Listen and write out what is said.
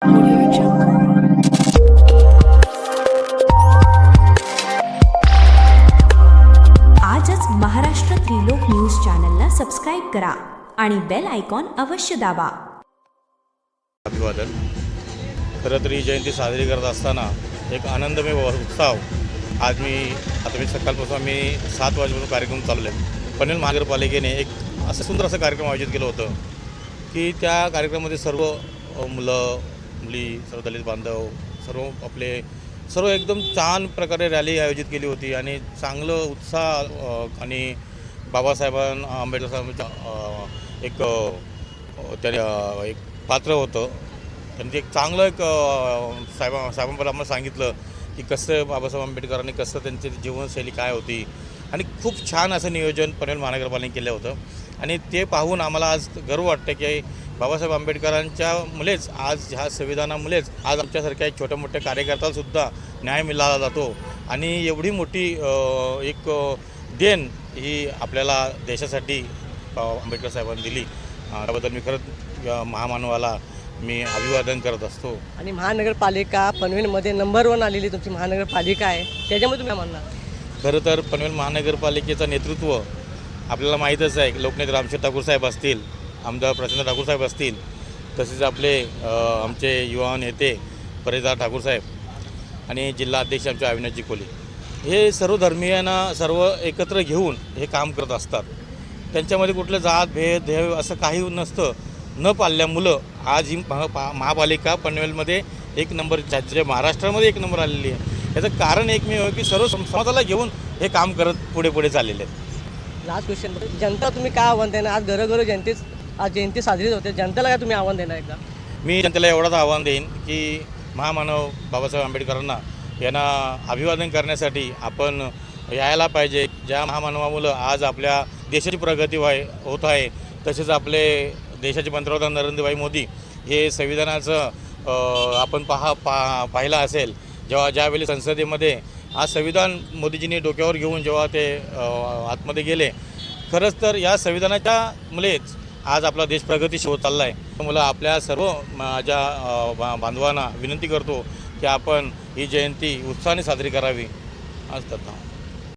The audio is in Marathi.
Audio Jungle. आजच महाराष्ट्र त्रिलोक न्यूज चॅनलला सबस्क्राईब करा आणि बेल आयकॉन अवश्य दाबा. अभिवादन. खरं तर ही जयंती साजरी करत असताना एक आनंदमय उत्साह आज मी सकाळपासून आम्ही 7 वाजेपासून कार्यक्रम चालवले. पनवेल महानगरपालिकेने एक असं सुंदर असं कार्यक्रम आयोजित केलं होतं की त्या कार्यक्रमामध्ये सर्व मुलं मुली सर्व दलित बांधव सर्व एकदम छान प्रकारे रॅली आयोजित केली होती आणि चांगलं उत्साह आणि बाबासाहेब आंबेडकर साहेबांचं एक पात्र होतं. त्यांनी एक चांगलं साहेबांबद्दल आम्हाला सांगितलं की कसं बाबासाहेब आंबेडकरांनी कसं त्यांची जीवनशैली काय होती आणि खूप छान असं नियोजन पनवेल महानगरपालिकेने केलं होतं. आणि ते पाहून आम्हाला आज गर्व वाटतं की बाबासाहेब आंबेडकरांच्या मुळेच आज ह्या संविधानामुळेच आज आमच्यासारख्या एक छोट्या मोठ्या कार्यकर्त्यालासुद्धा न्याय मिळाला जातो. आणि एवढी मोठी एक देण ही आपल्याला देशासाठी आंबेडकर साहेबांनी दिली. त्याबद्दल मी खरंच महामानवाला मी अभिवादन करत असतो. आणि महानगरपालिका पनवेलमध्ये नंबर 1 आलेली तुमची महानगरपालिका आहे, त्याच्यामुळे तुम्ही म्हणणार? खरं तर पनवेल महानगरपालिकेचं नेतृत्व आपल्याला माहीतच आहे. लोकनेते रामशेठ ठाकूर साहेब असतील, आमदार प्रचंड ठाकूर साहेब असतील, तसेच आमचे युवा नेते परेशदादा ठाकूर साहेब आणि जिल्हा अध्यक्ष आमचे अविनाशजी कोले, हे सर्व धर्मीयांना सर्व एकत्र घेऊन हे काम करत असतात. त्यांच्यामध्ये कुठलं जात भेद ध्येय असं काही नसतं. न पाळल्यामुळं आज ही महापालिका पनवेलमध्ये एक नंबर जे महाराष्ट्रामध्ये एक नंबर आलेली आहे. याचं कारण एकमेव आहे की सर्व समाजाला घेऊन हे काम करत पुढे चाललेले आहेत. लास्ट क्वेश्चन, जनता तुम्ही काय आव्हान देणार? आज घरोघर आज जयंती साजरी होते, जनतेला काय तुम्ही आव्हान देणार? एकदा मी जनतेला एवढंच आव्हान देईन की महामानव बाबासाहेब आंबेडकरांना यांना अभिवादन करण्यासाठी आपण यायला पाहिजे. ज्या महामानवामुळं आज आपल्या देशाची प्रगती होत आहे. तसेच आपले देशाचे पंतप्रधान नरेंद्रभाई मोदी हे संविधानाचं आपण पाहिलं असेल, ज्यावेळी संसदेमध्ये आज संविधान मोदीजींनी डोक्यावर घेऊन जेव्हा ते आतमध्ये गेले, खरंच तर या संविधानाच्या मुळेच आज आपला देश प्रगतीशील होत चालला आहे. मला आपल्या सर्व माझ्या बांधवांना विनंती करतो की आपण ही जयंती उत्साहाने साजरी करावी. आज करता